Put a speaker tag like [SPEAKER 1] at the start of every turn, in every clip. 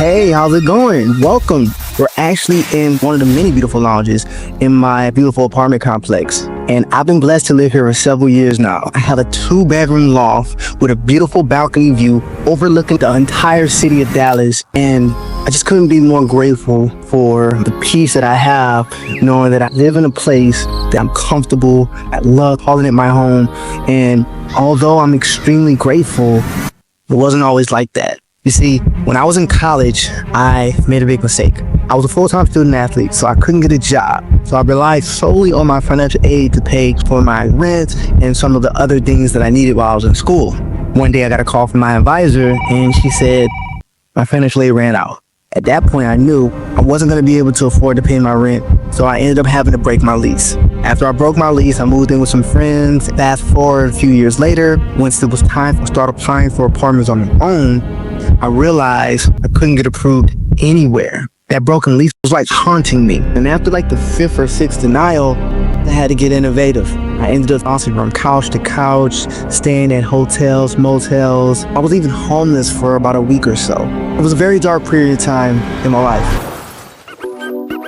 [SPEAKER 1] Hey, how's it going? Welcome. We're actually in one of the many beautiful lounges in my beautiful apartment complex. And I've been blessed to live here for several years now. I have a 2-bedroom loft with a beautiful balcony view overlooking the entire city of Dallas. And I just couldn't be more grateful for the peace that I have, knowing that I live in a place that I'm comfortable. I love calling it my home. And although I'm extremely grateful, it wasn't always like that. You see, when I was in college, I made a big mistake. I was a full-time student athlete, so I couldn't get a job. So I relied solely on my financial aid to pay for my rent and some of the other things that I needed while I was in school. One day I got a call from my advisor and she said my financial aid ran out. At that point, I knew I wasn't going to be able to afford to pay my rent, so I ended up having to break my lease. After I broke my lease, I moved in with some friends. Fast forward a few years later, once it was time to start applying for apartments on my own, I realized I couldn't get approved anywhere. That broken lease was like haunting me. And after like the 5th or 6th denial, I had to get innovative. I ended up bouncing from couch to couch, staying at hotels, motels. I was even homeless for about a week or so. It was a very dark period of time in my life.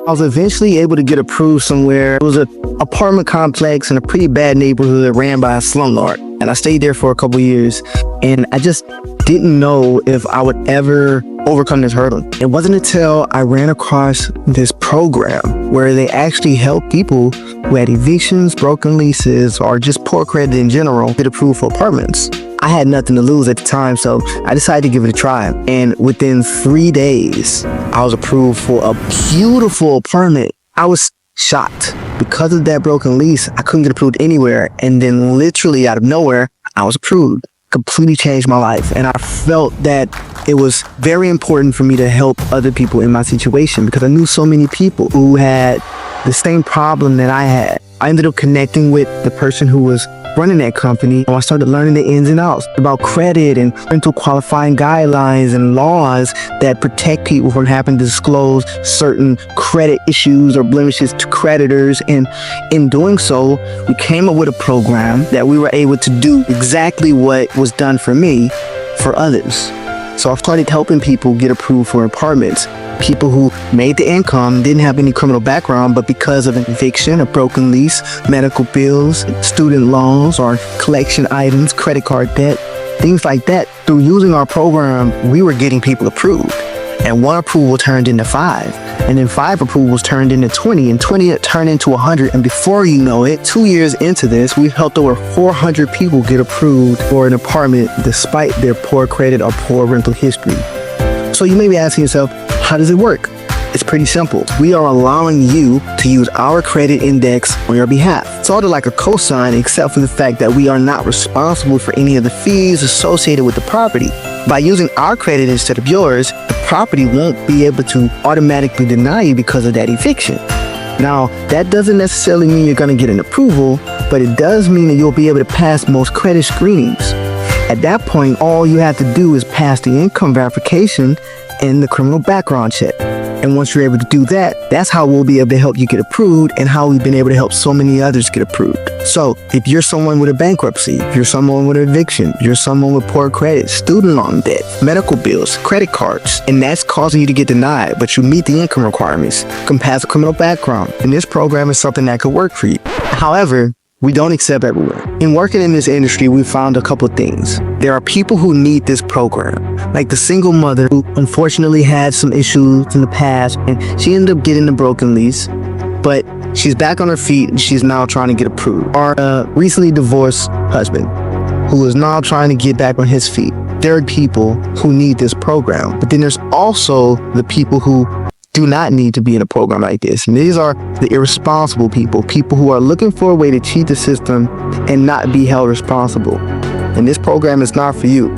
[SPEAKER 1] I was eventually able to get approved somewhere. It was an apartment complex in a pretty bad neighborhood ran by a slumlord. And I stayed there for a couple years. And I just didn't know if I would ever overcome this hurdle. It wasn't until I ran across this program where they actually help people who had evictions, broken leases, or just poor credit in general get approved for apartments. I had nothing to lose at the time, so I decided to give it a try. And within 3 days, I was approved for a beautiful apartment. I was shocked. Because of that broken lease, I couldn't get approved anywhere. And then literally out of nowhere, I was approved. Completely changed my life. And I felt that it was very important for me to help other people in my situation because I knew so many people who had the same problem that I had. I ended up connecting with the person who was running that company. I started learning the ins and outs about credit and rental qualifying guidelines and laws that protect people from having to disclose certain credit issues or blemishes to creditors. And in doing so, we came up with a program that we were able to do exactly what was done for me for others. So I started helping people get approved for apartments. People who made the income, didn't have any criminal background, but because of an eviction, a broken lease, medical bills, student loans, or collection items, credit card debt, things like that. Through using our program, we were getting people approved. And 1 approval turned into 5. And then 5 approvals turned into 20. And 20 turned into 100. And before you know it, 2 years into this, we've helped over 400 people get approved for an apartment despite their poor credit or poor rental history. So you may be asking yourself, how does it work? It's pretty simple. We are allowing you to use our credit index on your behalf. It's sort of like a cosign, except for the fact that we are not responsible for any of the fees associated with the property. By using our credit instead of yours, the property won't be able to automatically deny you because of that eviction. Now, that doesn't necessarily mean you're going to get an approval, but it does mean that you'll be able to pass most credit screenings. At that point, all you have to do is pass the income verification and the criminal background check. And once you're able to do that, that's how we'll be able to help you get approved and how we've been able to help so many others get approved. So if you're someone with a bankruptcy, if you're someone with an eviction, you're someone with poor credit, student loan debt, medical bills, credit cards, and that's causing you to get denied, but you meet the income requirements, you can pass a criminal background, and this program is something that could work for you. However, we don't accept everyone. In working in this industry, we found a couple of things. There are people who need this program, like the single mother who unfortunately had some issues in the past and she ended up getting a broken lease, but she's back on her feet and she's now trying to get approved. Or a recently divorced husband who is now trying to get back on his feet. There are people who need this program, but then there's also the people who do not need to be in a program like this. And these are the irresponsible people who are looking for a way to cheat the system and not be held responsible. And this program is not for you.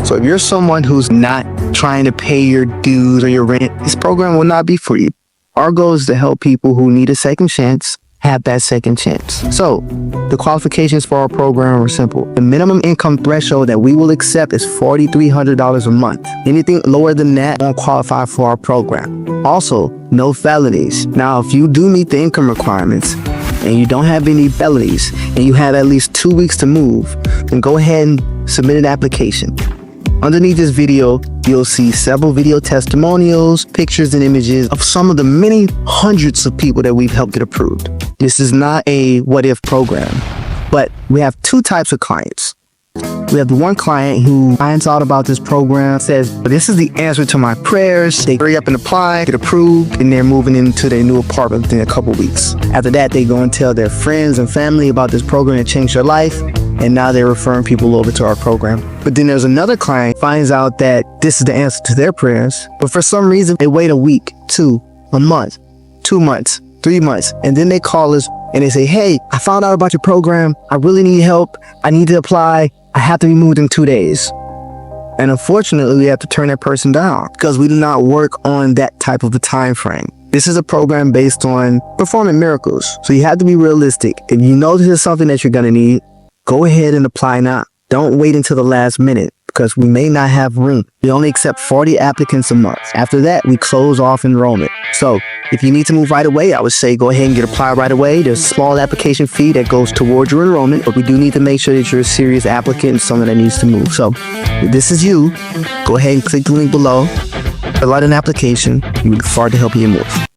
[SPEAKER 1] So if you're someone who's not trying to pay your dues or your rent, this program will not be for you. Our goal is to help people who need a second chance have that second chance. So the qualifications for our program are simple. The minimum income threshold that we will accept is $4,300 a month. Anything lower than that won't qualify for our program. Also, no felonies. Now, if you do meet the income requirements and you don't have any felonies and you have at least 2 weeks to move, then go ahead and submit an application. Underneath this video, you'll see several video testimonials, pictures, and images of some of the many hundreds of people that we've helped get approved. This is not a what-if program, but we have two types of clients. We have the one client who finds out about this program, says, this is the answer to my prayers. They hurry up and apply, get approved, and they're moving into their new apartment within a couple weeks. After that, they go and tell their friends and family about this program and change their life. And now they're referring people over to our program. But then there's another client finds out that this is the answer to their prayers. But for some reason, they wait a week, a month, 2 months, 3 months. And then they call us and they say, hey, I found out about your program. I really need help. I need to apply. I have to be moved in 2 days. And unfortunately, we have to turn that person down because we do not work on that type of a time frame. This is a program based on performing miracles. So you have to be realistic. If you know this is something that you're going to need, go ahead and apply now. Don't wait until the last minute because we may not have room. We only accept 40 applicants a month. After that, we close off enrollment. So if you need to move right away, I would say go ahead and get applied right away. There's a small application fee that goes towards your enrollment, but we do need to make sure that you're a serious applicant and someone that needs to move. So if this is you, go ahead and click the link below, fill out an application. We look forward to helping you move.